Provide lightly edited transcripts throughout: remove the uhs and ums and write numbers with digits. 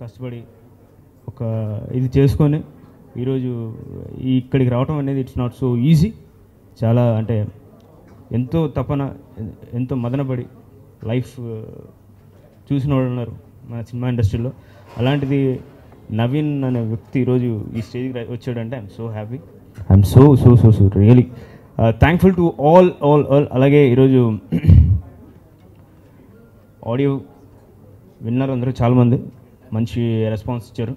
కష్టపడి ఒక ఇది చేసుకొని ఈరోజు ఇక్కడికి రావడం అనేది ఇట్స్ నాట్ సో ఈజీ. చాలా అంటే ఎంతో తపన, ఎంతో మదనపడి లైఫ్ చూసిన వాళ్ళు ఉన్నారు మన సినిమా ఇండస్ట్రీలో. అలాంటిది నవీన్ అనే వ్యక్తి ఈరోజు ఈ స్టేజ్కి వచ్చాడంటే I'm so happy. I'm so so so so really thankful to all. అలాగే ఈరోజు ఆడియో విన్నర్ అందరూ చాలామంది మంచి రెస్పాన్స్ ఇచ్చారు.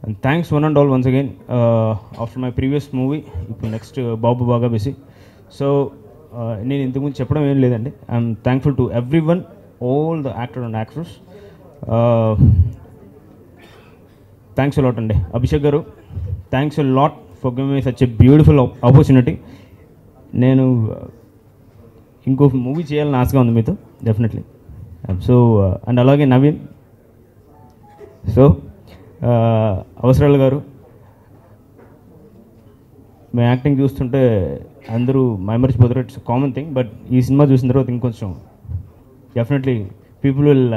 And thanks one and all once again after my previous movie. ఇప్పుడు నెక్స్ట్ బాబు బాగా బిజీ. సో నేను ఇంతకుముందు చెప్పడం ఏం లేదండి. I'm thankful to every one, all the actor and actors. Thanks a lot అండి. అభిషేక్ గారు, thanks a lot for giving me such a beautiful opportunity. నేను ఇంకో మూవీ చేయాలని ఆశగా ఉంది మీతో డెఫినెట్లీ. సో అండ్ అలాగే నవీన్, సో అవసరాలు గారు, మీ యాక్టింగ్ చూస్తుంటే అందరూ మైమర్చిపోతారు. It's common thing. బట్ ఈ సినిమా చూసిన తర్వాత ఇంకొంచెం definitely people will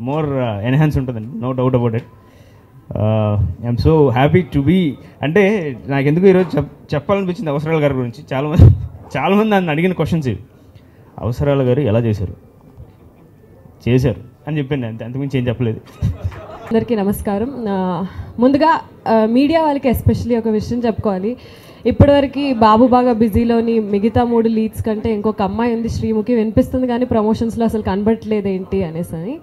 more enhance ఉంటుందండి, no doubt about it. I'm so happy to be. అంటే నాకు ఎందుకు ఈరోజు చెప్పాలనిపించింది అవసరాల గారి గురించి. చాలామంది నన్ను అడిగిన క్వశ్చన్స్ ఇవి. అవసరాల గారు ఎలా చేశారు అని చెప్పాను. అంతకుమించి ఏం చెప్పలేదు. అందరికీ నమస్కారం. ముందుగా మీడియా వాళ్ళకి ఎస్పెషల్లీ ఒక విషయం చెప్పుకోవాలి. ఇప్పటివరకు బాబు బాగా బిజీలోని మిగతా 3 లీడ్స్ కంటే ఇంకొక అమ్మాయి ఉంది, శ్రీముఖి, వినిపిస్తుంది కానీ ప్రమోషన్స్లో అసలు కనబడట్లేదు ఏంటి అనేసి అని.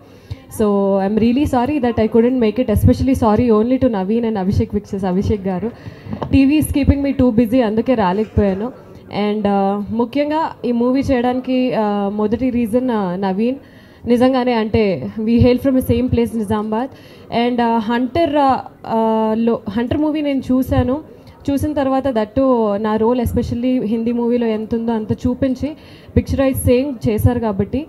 So I'm really sorry that I couldn't make it. Especially sorry only to Naveen and Abhishek pictures. Abhishek garu, TV is keeping me too busy, అందుకే రాలేకపోయాను. అండ్ ముఖ్యంగా ఈ మూవీ చేయడానికి మొదటి రీజన్ నవీన్. నిజంగానే అంటే we hail from the same place, Nizamabad. And hunter movie నేను చూసిన తర్వాత దట్టు నా రోల్ ఎస్పెషల్లీ హిందీ మూవీలో ఎంత ఉందో అంత చూపించి పిక్చరైజ్ సేయింగ్ చేశారు కాబట్టి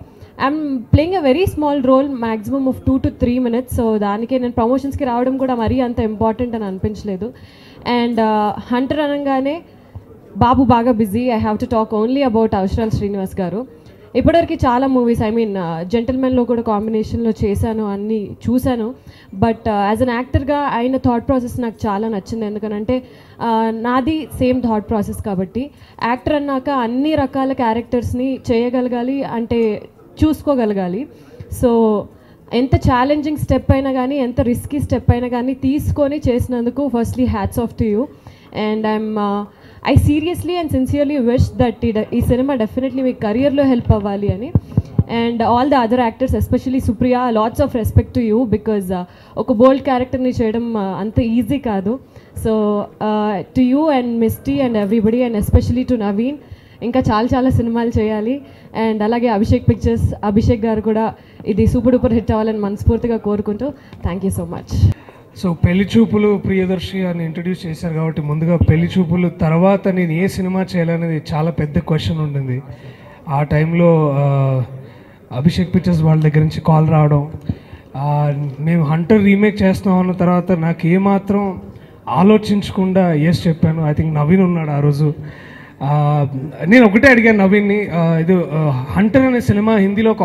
I'm playing a very small role, maximum of 2 to 3 minutes. So దానికే నేను ప్రమోషన్స్కి రావడం కూడా మరీ అంత ఇంపార్టెంట్ అని అనిపించలేదు. అండ్ హంటర్ అనగానే బాబు బాగా busy. I have to talk only about Avasarala Srinivas గారు. ఇప్పటివరకు చాలా మూవీస్, ఐ మీన్ జెంటిల్మెన్లో కూడా కాంబినేషన్లో చేశాను, అన్నీ చూశాను. బట్ యాజ్ అన్ యాక్టర్గా ఆయన థాట్ ప్రాసెస్ నాకు చాలా నచ్చింది. ఎందుకనంటే నాది సేమ్ థాట్ ప్రాసెస్ కాబట్టి యాక్టర్ అన్నాక అన్ని రకాల క్యారెక్టర్స్ని చేయగలగాలి, అంటే చూసుకోగలగాలి. సో ఎంత ఛాలెంజింగ్ స్టెప్ అయినా కానీ, ఎంత రిస్కీ స్టెప్ అయినా కానీ తీసుకొని చేసినందుకు firstly hats off to you. And I seriously and sincerely wish that ఈ సినిమా డెఫినెట్లీ మీ కెరియర్లో హెల్ప్ అవ్వాలి అని. And all the other actors, especially Supriya, lots of respect to you because ఒక బోల్డ్ క్యారెక్టర్ని చేయడం అంత ఈజీ కాదు. So to you and Misty and everybody, and especially to Naveen, ఇంకా చాలా సినిమాలు చేయాలి. అండ్ అలాగే అభిషేక్ పిక్చర్స్, అభిషేక్ గారు కూడా ఇది సూపర్ డూపర్ హిట్ అవ్వాలని మనస్ఫూర్తిగా కోరుకుంటూ thank you so much. So పెళ్లి చూపులు ప్రియదర్శి అని ఇంట్రడ్యూస్ చేశారు కాబట్టి ముందుగా పెళ్లి చూపులు తర్వాత నేను ఏ సినిమా చేయాలనేది చాలా పెద్ద క్వశ్చన్ ఉంటుంది. ఆ టైంలో అభిషేక్ పిక్చర్స్ వాళ్ళ దగ్గర నుంచి కాల్ రావడం, మేము హంటర్ రీమేక్ చేస్తున్నాం అన్న తర్వాత నాకు ఏమాత్రం ఆలోచించకుండా ఎస్ చెప్పాను. ఐ థింక్ నవీన్ ఉన్నాడు ఆ రోజు. నేను ఒకటే అడిగాను నవీన్ని, ఇది హంటర్ అనే సినిమా హిందీలో ఒక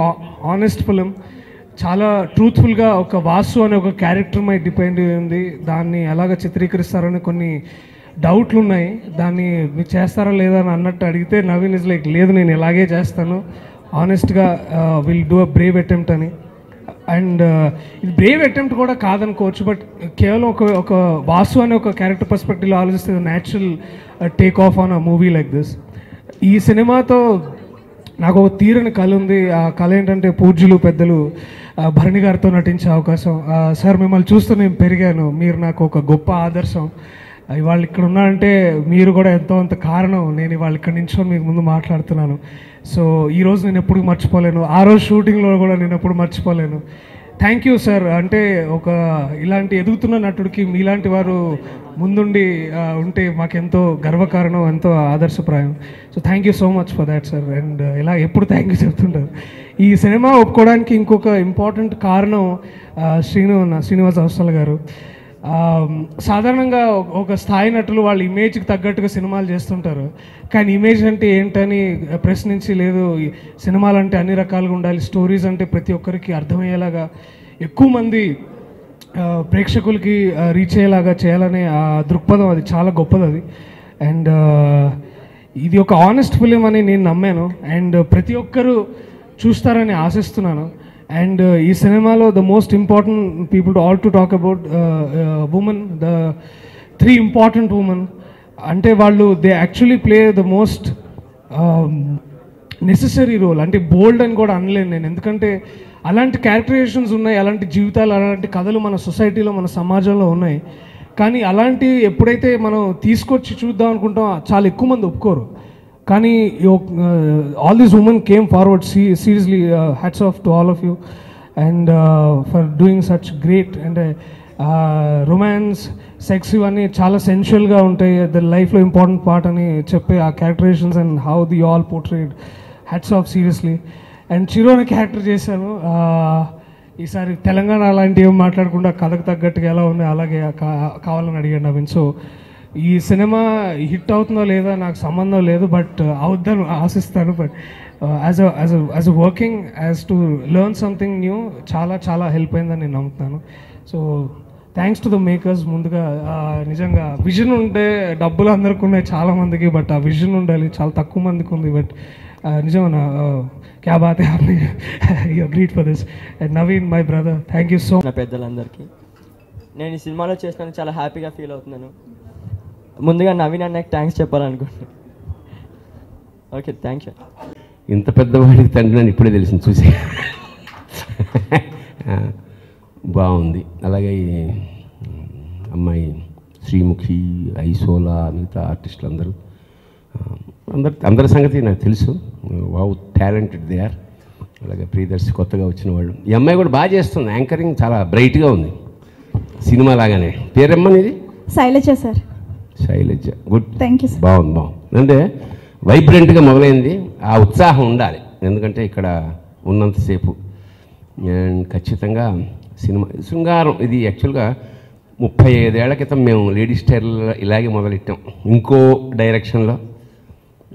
ఆనెస్ట్ ఫిలిం, చాలా ట్రూత్ఫుల్గా ఒక వాసు అనే ఒక క్యారెక్టర్ మీద డిపెండ్ ఉంది. దాన్ని ఎలాగ చిత్రీకరిస్తారని కొన్ని డౌట్లు ఉన్నాయి. దాన్ని మీరు చేస్తారా లేదా అని అన్నట్టు అడిగితే నవీన్ ఇస్ లైక్, లేదు నేను ఇలాగే చేస్తాను, ఆనెస్ట్గా will do a brave attempt అని. అండ్ ఇది బ్రేవ్ అటెంప్ట్ కూడా కాదనుకోవచ్చు, బట్ కేవలం ఒక వాసు అనే ఒక క్యారెక్టర్ పర్స్పెక్టివ్లో ఆలోచిస్తే natural take off on a movie like this. ఈ సినిమాతో నాకు ఒక తీరని కళ ఉంది. ఆ కళ ఏంటంటే పూజ్యులు పెద్దలు భరణి గారితో నటించే అవకాశం. సార్, మిమ్మల్ని చూస్తూ నేను పెరిగాను. మీరు నాకు ఒక గొప్ప ఆదర్శం. ఇవాళ ఇక్కడ ఉన్నానంటే మీరు కూడా ఎంతో అంత కారణం. నేను ఇవాళ ఇక్కడ నించొని మీకు ముందు మాట్లాడుతున్నాను. సో ఈరోజు నేను ఎప్పుడు మర్చిపోలేను. ఆ రోజు షూటింగ్లో కూడా నేను ఎప్పుడు మర్చిపోలేను. Thank you sir. అంటే ఒక ఇలాంటి ఎదుగుతున్న నటుడికి మీలాంటి వారు ముందుండి ఉంటే మాకెంతో గర్వకారణం, ఎంతో ఆదర్శప్రాయం. So thank you so much for that sir. And ఇలా ఎప్పుడు థ్యాంక్ యూ చెప్తుంటారు. ఈ సినిమా ఒప్పుకోవడానికి ఇంకొక ఇంపార్టెంట్ కారణం శ్రీనివాస్ అవసరాల గారు. సాధారణంగా ఒక స్థాయి నటులు వాళ్ళ ఇమేజ్కి తగ్గట్టుగా సినిమాలు చేస్తుంటారు. కానీ ఇమేజ్ అంటే ఏంటని ప్రశ్నించి, లేదు సినిమాలు అంటే అన్ని రకాలుగా ఉండాలి, స్టోరీస్ అంటే ప్రతి ఒక్కరికి అర్థమయ్యేలాగా ఎక్కువ మంది ప్రేక్షకులకి రీచ్ అయ్యేలాగా చేయాలనే ఆ దృక్పథం, అది చాలా గొప్పది అది. అండ్ ఇది ఒక ఆనెస్ట్ ఫిలిం అని నేను నమ్మాను. అండ్ ప్రతి ఒక్కరూ చూస్తారని ఆశిస్తున్నాను. అండ్ ఈ సినిమాలో the most important people all to talk about women, the 3 important women. అంటే వాళ్ళు they actually play the most necessary role. అంటే బోల్డ్ అని కూడా అనలేను నేను, ఎందుకంటే అలాంటి క్యారెక్టరైజేషన్స్ ఉన్నాయి, అలాంటి జీవితాలు, అలాంటి కథలు మన సొసైటీలో, మన సమాజంలో ఉన్నాయి. కానీ అలాంటివి ఎప్పుడైతే మనం తీసుకొచ్చి చూద్దాం అనుకుంటాం, చాలా ఎక్కువ మంది ఒప్పుకోరు. కానీ all these women came forward. Seriously hats off to all of you and for doing such great. అంటే రొమాన్స్, సెక్స్ ఇవన్నీ చాలా సెన్షువల్గా ఉంటాయి, ద లైఫ్లో ఇంపార్టెంట్ పార్ట్ అని చెప్పే ఆ characterisations and how the all portrayed, hats off seriously. And Chiru అనే character చేశాను. ఈసారి తెలంగాణ అలాంటివి ఏం మాట్లాడకుండా కథకు తగ్గట్టుగా ఎలా ఉంది అలాగే కావాలని అడిగాను నవీన్. సో ఈ సినిమా హిట్ అవుతుందో లేదో నాకు సంబంధం లేదు, బట్ అవుద్దని ఆశిస్తాను. But as a working, as to learn something new చాలా చాలా హెల్ప్ అయిందని నేను నమ్ముతున్నాను. So thanks to the makers. ముందుగా నిజంగా విజన్ ఉంటే డబ్బులు అందరికీ ఉన్నాయి చాలామందికి, బట్ ఆ విజన్ ఉండాలి, చాలా తక్కువ మందికి ఉంది. బట్ నిజమన్నా క్యా బాత్ హై, you great for this. And Naveen my brother, thank you so much. పెద్దలందరికీ నేను ఈ సినిమాలో చేసినందుకు చాలా హ్యాపీగా ఫీల్ అవుతున్నాను. ముందుగా నవీన్ అన్నకి థ్యాంక్స్ చెప్పాలనుకుంటున్నాను. Okay, thank you. ఇంత పెద్దవాడికి తండ్రి అని ఇప్పుడే తెలిసింది చూసి. బాగుంది. అలాగే అమ్మాయి శ్రీముఖి, ఐసోలా, మిగతా ఆర్టిస్టులు అందరి సంగతి నాకు తెలుసు. Wow, talented they are. అలాగే ప్రియదర్శి కొత్తగా వచ్చిన వాళ్ళు. ఈ అమ్మాయి కూడా బాగా చేస్తుంది, యాంకరింగ్ చాలా బ్రైట్గా ఉంది, సినిమా లాగానే. పేరమ్మని ఇది? Shailaja sir. Shailaja, good, thank you. బాగుంది. అంటే వైబ్రెంట్గా మొదలైంది. ఆ ఉత్సాహం ఉండాలి, ఎందుకంటే ఇక్కడ ఉన్నంతసేపు. అండ్ ఖచ్చితంగా సినిమా శృంగారం ఇది యాక్చువల్గా 35 ఏళ్ల క్రితం మేము లేడీస్ స్టైల్లో ఇలాగే మొదలెట్టాం, ఇంకో డైరెక్షన్లో.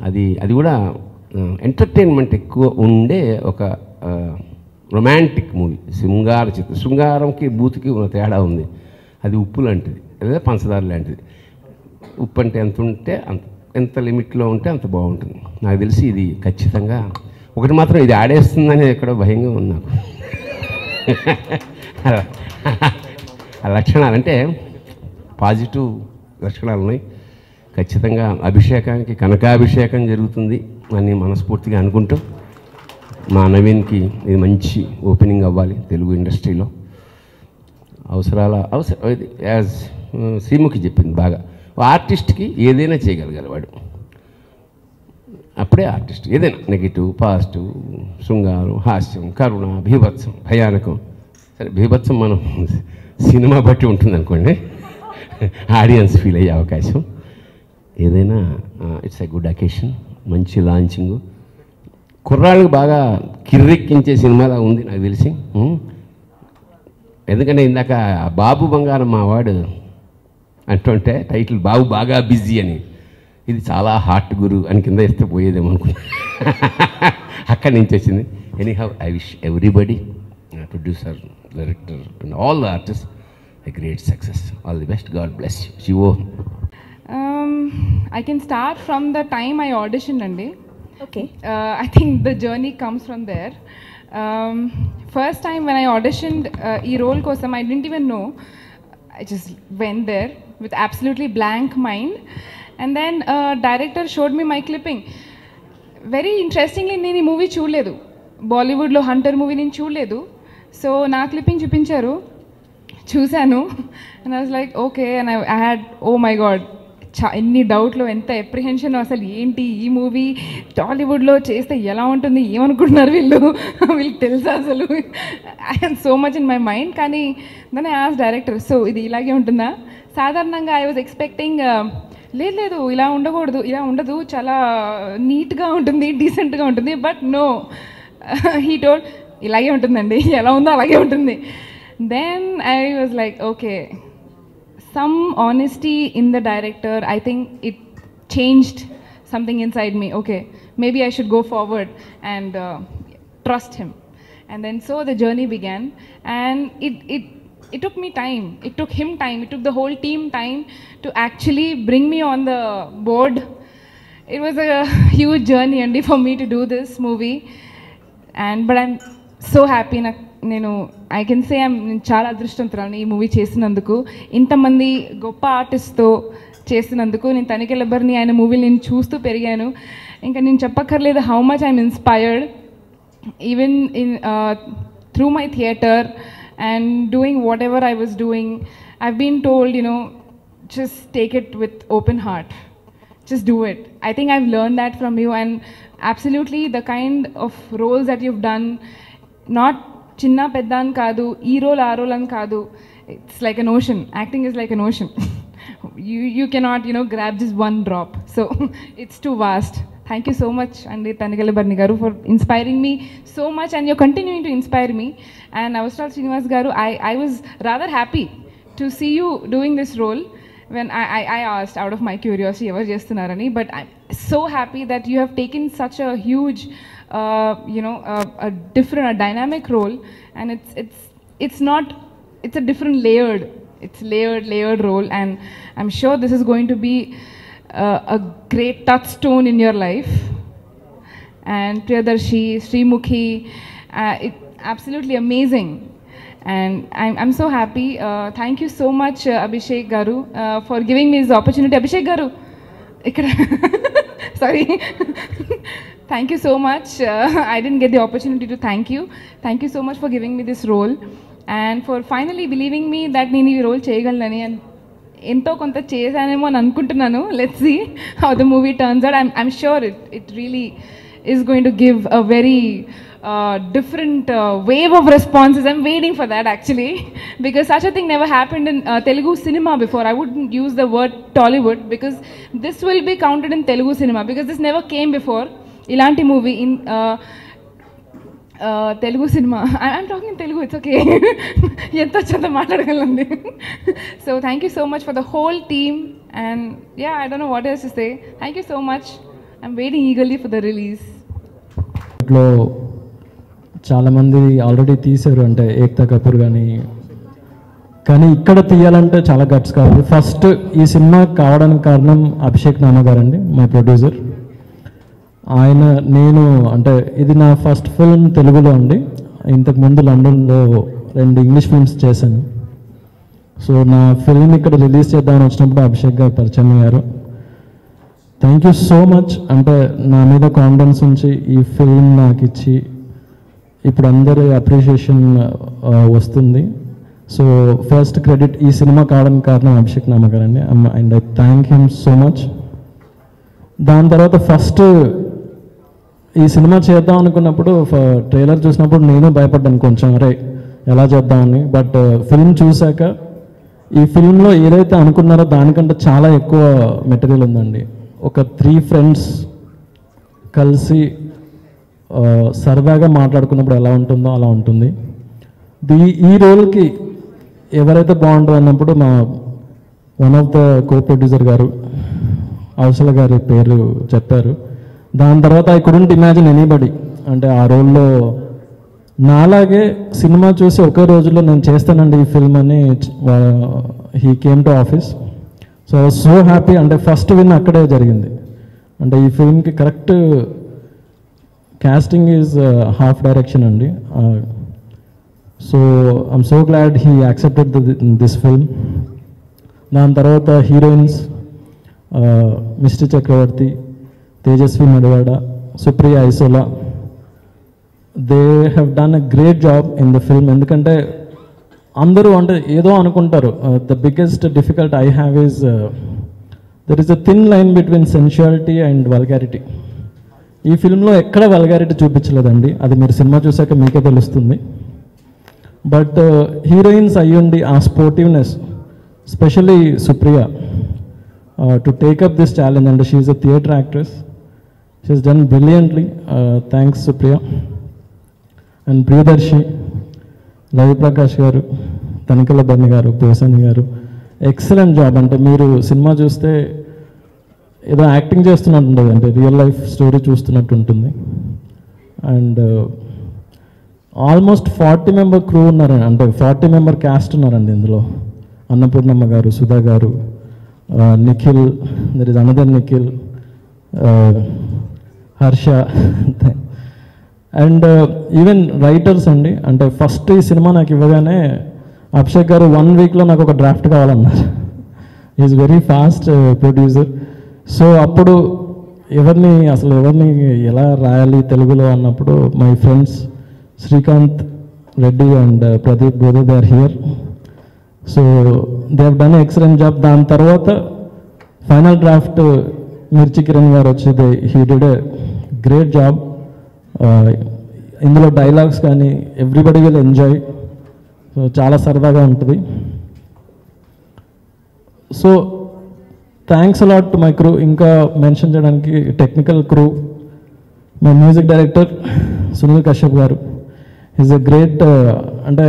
అది కూడా ఎంటర్టైన్మెంట్ ఎక్కువ ఉండే ఒక రొమాంటిక్ మూవీ, శృంగార చిత్రం. శృంగారంకి బూతుకి ఉన్న తేడా ఉంది. అది ఉప్పు లాంటిది, లేదా పంచదార లాంటిది. ఉప్పు అంటే ఎంత ఉంటే ఎంత లిమిట్లో ఉంటే అంత బాగుంటుంది. నాకు తెలిసి ఇది ఖచ్చితంగా ఒకటి మాత్రం, ఇది ఆడేస్తుందని ఎక్కడో భయంగా ఉంది నాకు. ఆ లక్షణాలు అంటే పాజిటివ్ లక్షణాలు ఉన్నాయి. ఖచ్చితంగా అభిషేకానికి కనకాభిషేకం జరుగుతుంది అని మనస్ఫూర్తిగా అనుకుంటూ, మా నవీన్కి ఇది మంచి ఓపెనింగ్ అవ్వాలి తెలుగు ఇండస్ట్రీలో. యాజ్ శ్రీముఖి చెప్పింది బాగా, ఆర్టిస్ట్కి ఏదైనా చేయగలగాలి వాడు, అప్పుడే ఆర్టిస్ట్. ఏదైనా నెగిటివ్, పాజిటివ్, శృంగారం, హాస్యం, కరుణ, బీభత్సం, భయానకం. సరే, బీభత్సం మనం సినిమా బట్టి ఉంటుంది అనుకోండి, ఆడియన్స్ ఫీల్ అయ్యే అవకాశం. ఏదైనా ఇట్స్ ఎ గుడ్ అకేషన్, మంచి లాంచింగ్, కుర్రాళ్ళకి బాగా కిర్రెక్కించే సినిమాలా ఉంది నాకు తెలిసి. ఎందుకంటే ఇందాక బాబు బంగారం మా వాడు అంటుంటే టైటిల్ బాబు బాగా బిజీ అని, ఇది చాలా హార్ట్ గురు అని కింద ఇస్తే పోయేదేమో అనుకున్నా. అక్కడి నుంచి వచ్చింది. Anyhow, I wish everybody, producer, director and all the artist a great success. All the best. God bless you. Shivo. I can start from the time I auditioned, Andi. Okay. I think the journey comes from there. First time when I auditioned ee role kosam, I didn't even know. I just went there with absolutely blank mind, and then director showed me my clipping. Very interestingly నేను ఈ movie చూడలేదు, బాలీవుడ్లో Hunter movie నేను చూడలేదు. So నా clipping చూపించారు, చూశాను, and I was like okay, and I had oh my god ఎన్ని డౌట్లు, ఎంత ఎప్రిహెన్షన్, అసలు ఏంటి ఈ మూవీ టాలీవుడ్లో చేస్తే ఎలా ఉంటుంది, ఏమనుకుంటున్నారు వీళ్ళకి తెలుసా అసలు, I have so much in my mind. కానీ దాన్ని యాజ్ డైరెక్టర్, సో ఇది ఇలాగే ఉంటుందా? సాధారణంగా ఐ వాజ్ ఎక్స్పెక్టింగ్ లేదు ఇలా ఉండకూడదు, ఇలా ఉండదు, చాలా నీట్గా ఉంటుంది, డీసెంట్గా ఉంటుంది. బట్ నో, హీ టోల్డ్ ఇలాగే ఉంటుందండి, ఎలా ఉందో అలాగే ఉంటుంది. Then I was like okay, some honesty in the director, I think it changed something inside me. Okay, maybe I should go forward and trust him. And then so the journey began, and it took me time, it took him time, it took the whole team time to actually bring me on the board. It was a huge journey and for me to do this movie, and but I'm so happy. నేను I can say నేను చాలా అదృష్టవంతురాలు ఈ movie చేసినందుకు, ఇంతమంది గొప్ప ఆర్టిస్ట్తో చేసినందుకు. నేను తనికెళ్ళబర్ని ఆయన మూవీలు నేను చూస్తూ పెరిగాను, ఇంకా నేను చెప్పక్కర్లేదు how much I'm inspired even in through my theatre and doing whatever I was doing. I've been told, you know, just take it with open heart, just do it. I think I've learned that from you, and absolutely the kind of roles that you've done, not చిన్న పెద్ద అని కాదు, ఈ role ఆ role అని కాదు, it's like an ocean. Acting is like an ocean. You cannot grab this one drop, so it's too vast. Thank you so much అండి Tanikella Bharani garu for inspiring me so much, and your continuing to inspire me. And Avasarala Srinivas garu, I was rather happy to see you doing this role when I asked out of my curiosity ever chestunnarani, but I'm so happy that you have taken such a huge a different, a dynamic role, and it's not, it's a different layered role, and I'm sure this is going to be a great touchstone in your life. And Priyadarshi, Srimukhi, it's absolutely amazing. And I'm so happy. Thank you so much, Abhishek Garu, for giving me this opportunity. Abhishek Garu, sorry. Thank you so much. I didn't get the opportunity to thank you. Thank you so much for giving me this role, and for finally believing me that నేను ఈ role చేయగలనని. And ఎంతో కొంత చేశానేమో అని అనుకుంటున్నాను. Let's see how the movie turns out. I'm sure it really is going to give a very different wave of responses. I'm waiting for that actually, because such a thing never happened in Telugu cinema before. I wouldn't use the word Tollywood, because this will be counted in Telugu cinema, because this never came before. Ilanti movie in Telugu cinema. I'm talking Telugu, it's okay. Ento chanda maatadagalandi. So thank you so much for the whole team, and yeah, I don't know what else to say. Thank you so much. I'm waiting eagerly for the release. చాలామంది already తీశారు, అంటే ఏక్తా కపూర్ కానీ ఇక్కడ తీయాలంటే చాలా guts కావాలి. First ఈ cinema కావడానికి కారణం అభిషేక్ నామ గారండి, మై ప్రొడ్యూసర్. నేను అంటే ఇది నా ఫస్ట్ ఫిల్మ్ తెలుగులో అండి. ఇంతకుముందు లండన్లో 2 ఇంగ్లీష్ ఫిల్మ్స్ చేశాను. సో నా ఫిల్మ్ ఇక్కడ రిలీజ్ చేద్దామని వచ్చినప్పుడు అభిషేక్ గారు పరిచయం అయ్యారు. Thank you so much. అంటే నా మీద కాన్ఫిడెన్స్ ఉంచి ఈ ఫిల్మ్ నాకు ఇచ్చి ఇప్పుడు అందరి అప్రిషియేషన్ వస్తుంది. సో ఫస్ట్ క్రెడిట్ ఈ సినిమా కావడానికి కారణం అభిషేక్ నామ గారండి, and I thank him so much. దాని తర్వాత ఫస్ట్ ఈ సినిమా చేద్దాం అనుకున్నప్పుడు ట్రైలర్ చూసినప్పుడు నేను భయపడ్డాను కొంచెం, అరే ఎలా చేద్దామని. బట్ ఫిల్మ్ చూశాక ఈ ఫిల్మ్లో ఏదైతే అనుకున్నారో దానికంటే చాలా ఎక్కువ మెటీరియల్ ఉందండి. ఒక 3 ఫ్రెండ్స్ కలిసి సరదాగా మాట్లాడుకున్నప్పుడు ఎలా ఉంటుందో అలా ఉంటుంది. ఈ రోల్కి ఎవరైతే బాగుంటుంది అన్నప్పుడు మా one of the co producer గారు అవసల గారి పేరు చెప్పారు. దాని తర్వాత ఐ కుడెంట్ ఇమాజిన్ ఎనీబడి, అంటే ఆ రోల్లో నాలాగే సినిమా చూసి ఒకే రోజులో నేను చేస్తానండి ఈ ఫిల్మ్ అని he came to office. So I was so happy. అంటే ఫస్ట్ విన్ అక్కడే జరిగింది. అంటే ఈ ఫిల్మ్కి correct casting is half direction అండి. So I'm so glad he accepted this film. దాని తర్వాత heroines Mishti Chakravarthy, Tejaswi Madivada, Supriya Isola. They have done a great job in the film. ఎందుకంటే అందరూ అంటే ఏదో అనుకుంటారు. The biggest difficult I have is there is a thin line between sensuality and vulgarity. ఈ ఫిల్మ్లో ఎక్కడ vulgarity చూపించలేదండి, అది మీరు సినిమా చూసాక మీకే తెలుస్తుంది. బట్ హీరోయిన్స్ అయ్యుండి ఆ sportiveness, especially Supriya, to take up this challenge, and she is a theatre actress. She is done brilliantly. Thanks Supriya. And Priyadarshi, Ravi Prakash గారు, తనికల బన్ని గారు, పోసాని గారు, ఎక్సలెంట్ జాబ్. అంటే మీరు సినిమా చూస్తే ఏదో యాక్టింగ్ చేస్తున్నట్టు ఉంటుంది, అంటే రియల్ లైఫ్ స్టోరీ చూస్తున్నట్టు ఉంటుంది. అండ్ ఆల్మోస్ట్ 40 మెంబర్ క్రూ ఉన్నారండి, అంటే 40 మెంబర్ క్యాస్ట్ ఉన్నారండి ఇందులో. అన్నపూర్ణమ్మ గారు, సుధా గారు, Nikhil, there is another Nikhil, Harsha, and even writers అండి. అంటే ఫస్ట్ ఈ సినిమా నాకు ఇవ్వగానే అభిషేక్ గారు 1 వీక్లో నాకు ఒక డ్రాఫ్ట్ కావాలన్నారు. Is very fast producer. So అప్పుడు ఎవరిని ఎలా రాయాలి తెలుగులో అన్నప్పుడు my friends Srikanth Reddy and Pradeep Bodha, they are here. So they have done excellent job. దాని తర్వాత ఫైనల్ డ్రాఫ్ట్ మిర్చి కిరణ్ గారు వచ్చి he did a great job. ఇందులో డైలాగ్స్ కానీ ఎవ్రీబడి విల్ ఎంజాయ్. సో చాలా సరదాగా ఉంటుంది. So thanks a lot to my crew. ఇంకా మెన్షన్ చేయడానికి technical crew, my music director Sunil Kashyap గారు. ఈజ్ ఎ గ్రేట్, అంటే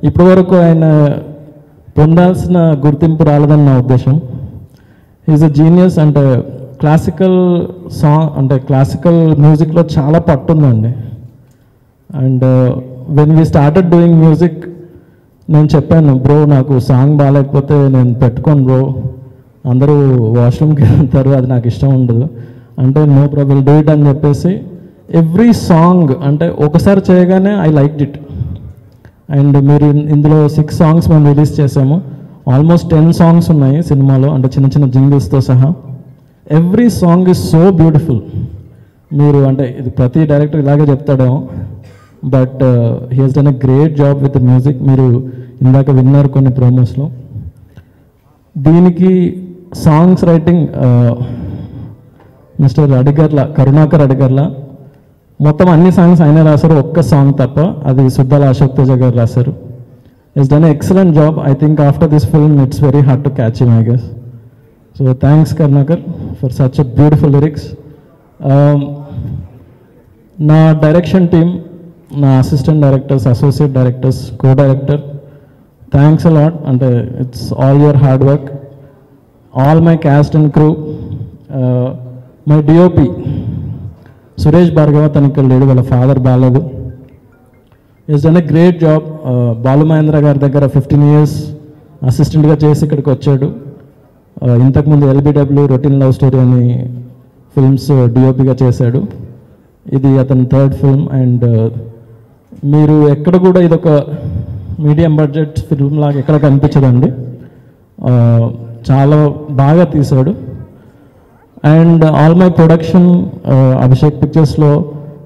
ఇప్పటి వరకు ఆయన పొందాల్సిన గుర్తింపు రాలేదని నా ఉద్దేశం. Is a genius. అంటే క్లాసికల్ సాంగ్, అంటే క్లాసికల్ మ్యూజిక్లో చాలా పట్టుందండి. And when we started doing music, నేను చెప్పాను, బ్రో నాకు సాంగ్ బాగాలేకపోతే నేను పెట్టుకోను బ్రో, అందరూ వాష్రూమ్కి వెళ్తారు, అది నాకు ఇష్టం ఉండదు అంటే, నో ప్రాబ్లం డూ ఇట్ అని చెప్పేసి ఎవ్రీ సాంగ్ అంటే ఒకసారి చేయగానే ఐ లైక్డ్ ఇట్. అండ్ మీరు ఇందులో 6 సాంగ్స్ మేము రిలీజ్ చేసాము. ఆల్మోస్ట్ 10 సాంగ్స్ ఉన్నాయి సినిమాలో, అంటే చిన్న చిన్న జింగిల్స్తో సహా. Every song is so beautiful. మీరు అంటే ఇది ప్రతి డైరెక్టర్ ఇలాగే చెప్తాడేమో, but he he's done a great job with the music. మీరు ఇందాక విన్నారు కొన్ని ప్రోమోస్లో. దీనికి songs writing mister Adigarla, Karunakar Adigarla. మొత్తం అన్ని సాంగ్స్ ఆయనే రాశారు, ఒక్క సాంగ్ తప్ప, అది సుద్దాల అశోక్ తేజ గారు రాశారు. It's done excellent job. I think after this film it's very hard to catch him, I guess. So thanks Karunakar for such a beautiful lyrics. నా డైరెక్షన్ టీమ్, నా assistant directors, associate directors, co director, thanks a lot. అంటే it's all your hard work. All my cast and crew, my DOP Suresh Bhargava, తను ఇక్కడ లేడు, వాళ్ళ father బాగాలేదు. Is done a great job. Balu Mahindra గారి దగ్గర 15 years అసిస్టెంట్గా చేసి ఇక్కడికి వచ్చాడు. ఇంతకుముందు ఎల్బిడబ్ల్యూ, రొటీన్ లవ్ స్టోరీ అని ఫిల్మ్స్ డిఓపిగా చేశాడు. ఇది అతని 3rd ఫిల్మ్. అండ్ మీరు ఎక్కడ కూడా ఇదొక మీడియం బడ్జెట్ ఫిల్మ్ లాగా ఎక్కడ కనిపించదండి, చాలా బాగా తీశాడు. And all my production, Abhishek పిక్చర్స్లో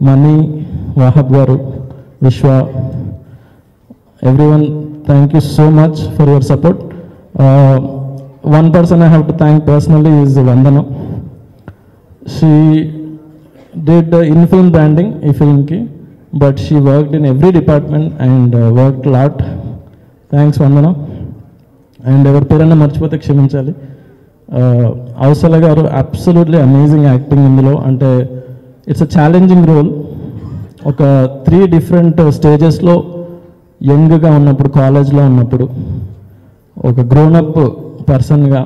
Mani, Wahab garu, Vishwa, everyone, thank you so much for your support. One person I have to thank personally is Vandana. She did in film branding ఈ ఫిల్మ్కి, but she worked in every department and worked lot. Thanks Vandana. And ఎవరి పేరైనా మర్చిపోతే క్షమించాలి. అవసల గారు, absolutely amazing acting ఇందులో. అంటే it's a challenging role. ఒక 3 different స్టేజెస్లో, యంగ్గా ఉన్నప్పుడు, కాలేజ్లో ఉన్నప్పుడు, ఒక గ్రోనప్ పర్సన్గా,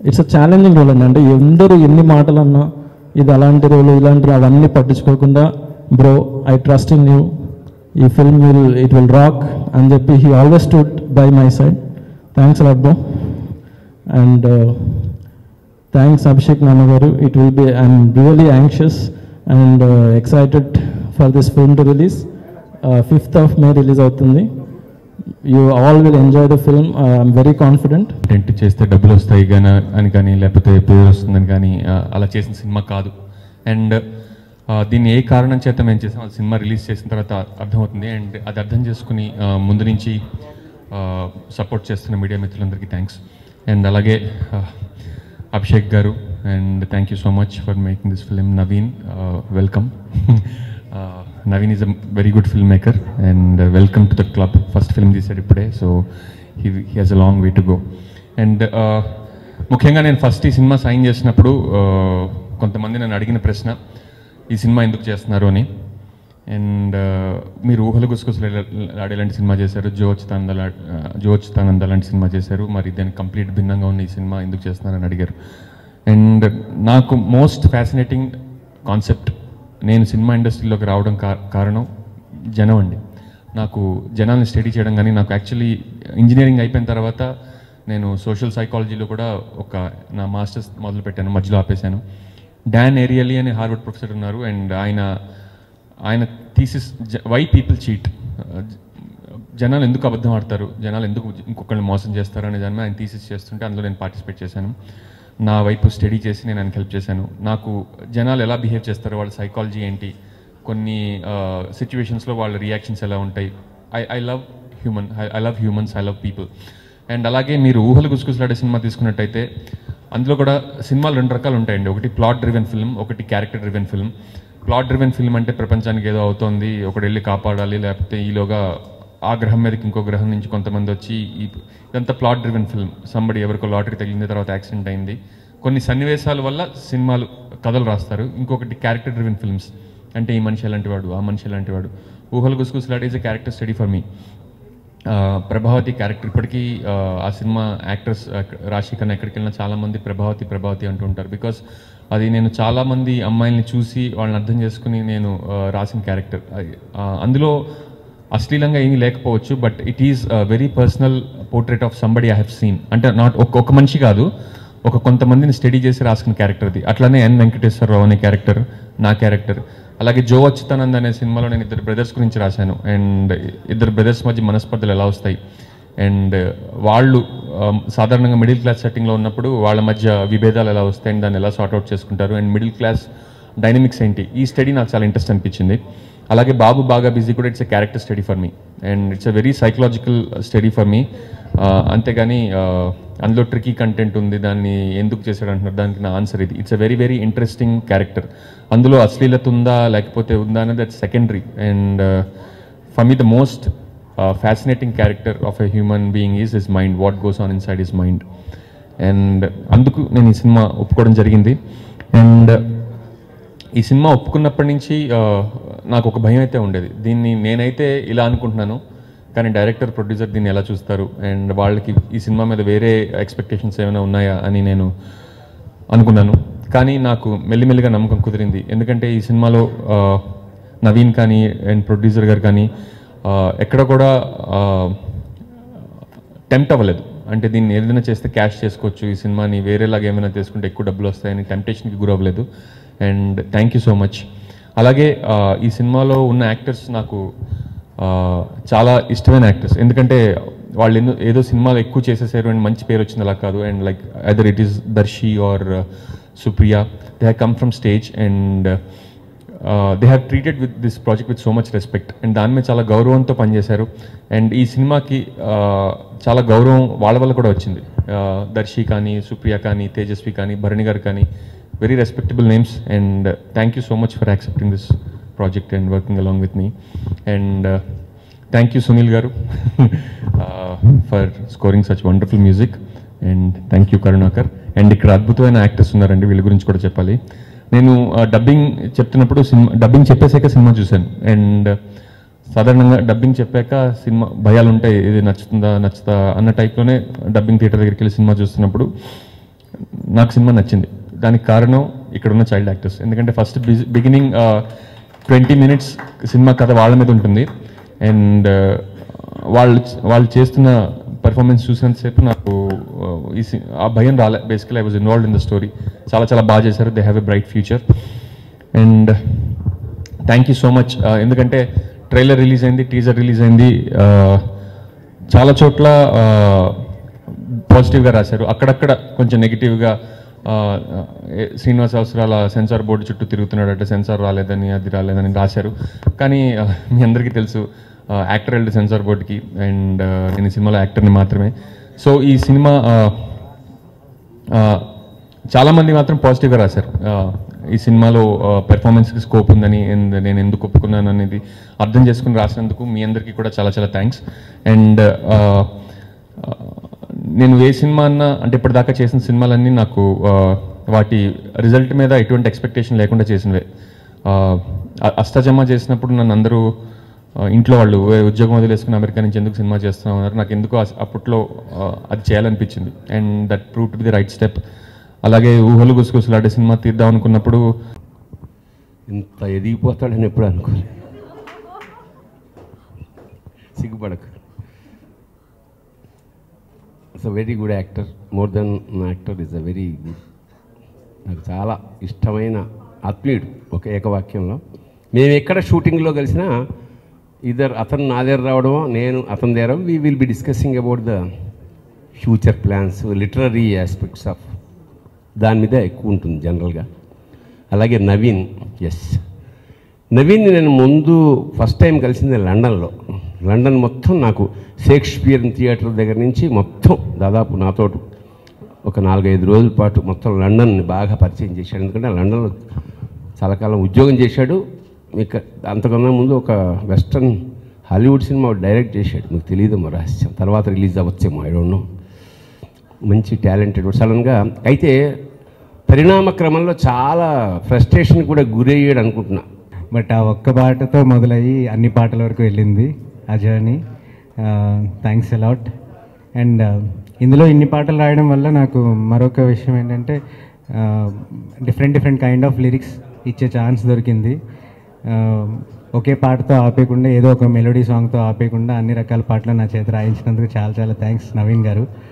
ఇట్స్ అ ఛాలెంజింగ్ రోల్ అండి. అంటే ఎందరూ ఎన్ని మాటలన్నా, ఇది అలాంటి రోలు ఇలాంటి అవన్నీ పట్టించుకోకుండా, bro I trust in you, ఈ ఫిల్మ్ ఇట్ విల్ రాక్ అని చెప్పి he always stood by my side. Thanks a lot bro. And thanks Abhishek నాన్నగారు. It will be, I'm really anxious and excited for this film to release. 5th of May release అవుతుంది. You all will enjoy the film. I'm very confident. టెంట్ చేస్తే డబ్బులు వస్తాయి అని కానీ, లేకపోతే పేరు వస్తుందని కానీ అలా చేసిన సినిమా కాదు. అండ్ దీన్ని ఏ కారణం చేత మేము చేసాం అది సినిమా రిలీజ్ చేసిన తర్వాత అర్థమవుతుంది. అండ్ అది అర్థం చేసుకుని ముందు నుంచి సపోర్ట్ చేస్తున్న మీడియా మిత్రులందరికీ థ్యాంక్స్. అండ్ అలాగే అభిషేక్ గారు, and thank you so much for making this film. Naveen, welcome. Naveen is a very good film maker and welcome to the club. First film తీసాడు ఇప్పుడే, so he has a long way to go. And ముఖ్యంగా నేను first ఈ cinema sign చేసినప్పుడు కొంతమంది నన్ను అడిగిన ప్రశ్న, ఈ సినిమా ఎందుకు చేస్తున్నారు అని. అండ్ మీరు ఊహలు గుసగుసలు ఆడేలాంటి సినిమా చేశారు, జో అచ్యుతానంద లాంటి సినిమా చేశారు, మరి దానికి కంప్లీట్ భిన్నంగా ఉన్న ఈ సినిమా ఎందుకు చేస్తున్నారని అడిగారు. అండ్ నాకు మోస్ట్ ఫ్యాసినేటింగ్ కాన్సెప్ట్, నేను సినిమా ఇండస్ట్రీలోకి రావడం కారణం జనం అండి. నాకు జనాల్ని స్టడీ చేయడం, కానీ నాకు యాక్చువల్లీ ఇంజనీరింగ్ అయిపోయిన తర్వాత నేను సోషల్ సైకాలజీలో కూడా నా మాస్టర్స్ మొదలుపెట్టాను, మధ్యలో ఆపేశాను. డాన్ ఏరియలీ అనే హార్వర్డ్ ప్రొఫెసర్ ఉన్నారు, అండ్ ఆయన థీసిస్ వై పీపుల్ చీట్, జనాలు ఎందుకు అబద్ధం ఆడతారు, జనాలు ఎందుకు ఇంకొకరిని మోసం చేస్తారు అనే దాని మీద ఆయన థీసిస్ చేస్తుంటే అందులో నేను పార్టిసిపేట్ చేశాను. నా వైపు స్టడీ చేసి నేను ఆయనకు హెల్ప్ చేశాను. నాకు జనాలు ఎలా బిహేవ్ చేస్తారు, వాళ్ళ సైకాలజీ ఏంటి, కొన్ని సిచ్యువేషన్స్లో వాళ్ళ రియాక్షన్స్ ఎలా ఉంటాయి. I love humans, I love people. And అలాగే మీరు ఊహలు గుసగుసలాడే సినిమా తీసుకున్నట్టయితే అందులో కూడా సినిమాలు రెండు రకాలు ఉంటాయండి. ఒకటి ప్లాట్ డ్రివెన్ ఫిల్మ్, ఒకటి character driven film. Plot driven film అంటే ప్రపంచానికి ఏదో అవుతోంది, ఒకటి వెళ్ళి కాపాడాలి, లేకపోతే ఈలోగా ఆ గ్రహం మీదకి ఇంకో గ్రహం నుంచి కొంతమంది వచ్చి ఇదంతా ప్లాట్ డ్రివెన్ ఫిల్మ్. సంబడి ఎవరికో లాటరీ తగిలిన తర్వాత యాక్సిడెంట్ అయింది, కొన్ని సన్నివేశాల వల్ల సినిమాలు కథలు రాస్తారు. ఇంకొకటి క్యారెక్టర్ డ్రివెన్ ఫిల్మ్స్, అంటే ఈ మనిషి ఎలాంటి వాడు, ఆ మనిషి ఎలాంటి వాడు. Oohalu Gusagusalade is a character study for me. Prabhavati character ఇప్పటికీ ఆ సినిమా యాక్టర్స్ రాశి కన్నా ఎక్కడికి వెళ్ళినా చాలామంది ప్రభావతి అంటూ ఉంటారు. బికాస్ అది నేను చాలామంది అమ్మాయిల్ని చూసి వాళ్ళని అర్థం చేసుకుని నేను రాసిన క్యారెక్టర్. అందులో అశ్లీలంగా ఏమీ లేకపోవచ్చు, but it is very personal portrait of somebody I have seen. అంటే నాట్ ఒక మనిషి కాదు, కొంతమందిని స్టడీ చేసి రాసుకున్న క్యారెక్టర్ అది. అట్లానే ఎన్ వెంకటేశ్వరరావు అనే క్యారెక్టర్ నా క్యారెక్టర్. అలాగే జో అచ్యుతానంద్ అనే సినిమాలో నేను ఇద్దరు బ్రదర్స్ గురించి రాశాను. అండ్ ఇద్దరు బ్రదర్స్ మధ్య మనస్పర్ధలు ఎలా వస్తాయి, అండ్ వాళ్ళు సాధారణంగా మిడిల్ క్లాస్ సెట్టింగ్లో ఉన్నప్పుడు వాళ్ళ మధ్య విభేదాలు ఎలా వస్తాయి, అండ్ దాన్ని ఎలా సార్ట్అవుట్ చేసుకుంటారు, అండ్ మిడిల్ క్లాస్ డైనమిక్స్ ఏంటి. ఈ స్టడీ నాకు చాలా ఇంట్రెస్ట్ అనిపించింది. అలాగే బాబు బాగా బిజీ కూడా it's a character study for me, and it's a very psychological study for మీ. అంతేగాని అందులో ట్రికీ కంటెంట్ ఉంది, దాన్ని ఎందుకు చేశాడు అంటున్నారు, దానికి నా ఆన్సర్ ఇది. It's a very very interesting character. అందులో అశ్లీలత ఉందా లేకపోతే ఉందా అనేది that's secondary. And for me the most fascinating character of a human being is his mind, what goes on inside his mind. And అందుకు నేను ఈ సినిమా ఒప్పుకోవడం జరిగింది. అండ్ ఈ సినిమా ఒప్పుకున్నప్పటి నుంచి నాకు ఒక భయం అయితే ఉండేది. దీన్ని నేనైతే ఇలా అనుకుంటున్నాను, కానీ డైరెక్టర్ ప్రొడ్యూసర్ దీన్ని ఎలా చూస్తారు, అండ్ వాళ్ళకి ఈ సినిమా మీద వేరే ఎక్స్పెక్టేషన్స్ ఏమైనా ఉన్నాయా అని నేను అనుకున్నాను. కానీ నాకు మెల్లిమెల్లిగా నమ్మకం కుదిరింది. ఎందుకంటే ఈ సినిమాలో నవీన్ కానీ అండ్ ప్రొడ్యూసర్ గారు కానీ ఎక్కడ కూడా టెంప్ట్ అవ్వలేదు. అంటే దీన్ని ఏదైనా చేస్తే క్యాష్ చేసుకోవచ్చు, ఈ సినిమాని వేరేలాగా ఏమైనా చేసుకుంటే ఎక్కువ డబ్బులు వస్తాయని టెంప్టేషన్కి గురవ్వలేదు. And thank you so much. అలాగే ఈ సినిమాలో ఉన్న యాక్టర్స్ నాకు చాలా ఇష్టమైన యాక్టర్స్. ఎందుకంటే వాళ్ళు ఏదో సినిమాలు ఎక్కువ చేసేసారు అండ్ మంచి పేరు వచ్చింది అలా కాదు. And like either it is Darshi or Supriya, they have come from stage and they have treated with this project with so much respect. అండ్ దాని మీద చాలా గౌరవంతో పనిచేశారు. అండ్ ఈ సినిమాకి చాలా గౌరవం వాళ్ళ వల్ల కూడా వచ్చింది. దర్శి కానీ, సుప్రియ కానీ, తేజస్వి కానీ, భరణి గారు కానీ, very respectable names. And thank you so much for accepting this project and working along with me. And thank you Sunil garu for scoring such wonderful music, and thank you Karunakar. And ikkada adbhutamaina actors unnarandi, veela gurinchi kuda cheppali. Nenu dubbing చెప్తున్నప్పుడు dubbing చెప్పేసాక cinema చూశాను. And సాధారణంగా dubbing చెప్పాక cinema భయాలు ఉంటాయి, ఇది నచ్చుతా అన్న టైప్లోనే dubbing theatre దగ్గరికి వెళ్ళి సినిమా చూస్తున్నప్పుడు నాకు సినిమా నచ్చింది. దానికి కారణం ఇక్కడ ఉన్న చైల్డ్ యాక్టర్స్. ఎందుకంటే ఫస్ట్ బిగినింగ్ 20 minutes సినిమా కథ వాళ్ళ మీద ఉంటుంది. అండ్ వాళ్ళు చేస్తున్న పర్ఫార్మెన్స్ చూసినంతసేపు నాకు ఆ భయం రాలే. Basically I was involved in the story. చాలా చాలా బాగా చేశారు. They have a bright future. And thank you so much. ఎందుకంటే ట్రైలర్ రిలీజ్ అయింది, టీజర్ రిలీజ్ అయింది, చాలా చోట్ల పాజిటివ్గా రాశారు, అక్కడక్కడ కొంచెం నెగిటివ్గా శ్రీనివాస్ అవసరాల సెన్సార్ బోర్డు చుట్టూ తిరుగుతున్నాడట, సెన్సార్ రాలేదని అది రాలేదని రాశారు. కానీ మీ అందరికీ తెలుసు యాక్టర్ వెళ్ళి సెన్సార్ బోర్డుకి, అండ్ నేను ఈ సినిమాలో యాక్టర్ని మాత్రమే. సో ఈ సినిమా చాలామంది మాత్రం పాజిటివ్గా రాశారు. ఈ సినిమాలో పెర్ఫార్మెన్స్కి స్కోప్ ఉందని, నేను ఎందుకు ఒప్పుకున్నాను అనేది అర్థం చేసుకుని రాసినందుకు మీ అందరికీ కూడా చాలా చాలా థ్యాంక్స్. అండ్ నేను ఏ సినిమా అన్నా, అంటే ఇప్పటిదాకా చేసిన సినిమాలన్నీ నాకు వాటి రిజల్ట్ మీద ఎటువంటి ఎక్స్పెక్టేషన్ లేకుండా చేసినవే. అష్టజమ చేసినప్పుడు నన్ను అందరూ ఇంట్లో వాళ్ళు ఉద్యోగం వదిలేసుకుని అమెరికా నుంచి ఎందుకు సినిమా చేస్తున్నాం అన్నారు. నాకు ఎందుకు అప్పట్లో అది చేయాలనిపించింది, and that prove to be the right step. అలాగే ఊహలు గుసగుసలాడే సినిమా తీద్దాం అనుకున్నప్పుడు ఇంత ఎదిగిపోతాడని ఎప్పుడు అనుకోలేదు. సిగ్గుపడకు. It's a very good actor, more than actor is a very good. నాకు చాలా ఇష్టమైన ఆత్మీయుడు. ఒక ఏకవాక్యంలో మేము ఎక్కడ షూటింగ్లో కలిసినా ఇద్దరు అతను నా దగ్గర రావడమో నేను అతని దగ్గర, we will be discussing about the future plans, literary aspects of దాని మీద ఎక్కువ ఉంటుంది జనరల్గా. అలాగే నవీన్, నవీన్ నేను ముందు ఫస్ట్ టైం కలిసింది లండన్లో. లండన్ మొత్తం నాకు షేక్స్పియర్ థియేటర్ దగ్గర నుంచి మొత్తం దాదాపు నాతో ఒక 4-5 రోజుల పాటు మొత్తం లండన్ని బాగా పరిచయం చేశాడు. ఎందుకంటే లండన్లో చాలా కాలం ఉద్యోగం చేశాడు. మీకు అంతకన్నా ముందు ఒక వెస్ట్రన్ హాలీవుడ్ సినిమా డైరెక్ట్ చేశాడు, మీకు తెలియదేమో రహస్యం, తర్వాత రిలీజ్ అవ్వచ్చేమో, ఐ డోంట్ నో. మంచి టాలెంటెడ్ సడన్గా. అయితే పరిణామ క్రమంలో చాలా ఫ్రస్ట్రేషన్ కూడా గురయ్యాడు అనుకుంటున్నా. బట్ ఆ ఒక్క పాటతో మొదలయ్యి అన్ని పాటల వరకు వెళ్ళింది ఆ జర్నీ. Thanks a lot. అండ్ ఇందులో ఇన్ని పాటలు రాయడం వల్ల నాకు మరొక విషయం ఏంటంటే డిఫరెంట్ కైండ్ ఆఫ్ లిరిక్స్ ఇచ్చే ఛాన్స్ దొరికింది. ఒకే పాటతో ఆపేయకుండా, ఏదో ఒక మెలోడీ సాంగ్తో ఆపేయకుండా అన్ని రకాల పాటలు నా చేత రాయించినందుకు చాలా థ్యాంక్స్ నవీన్ గారు.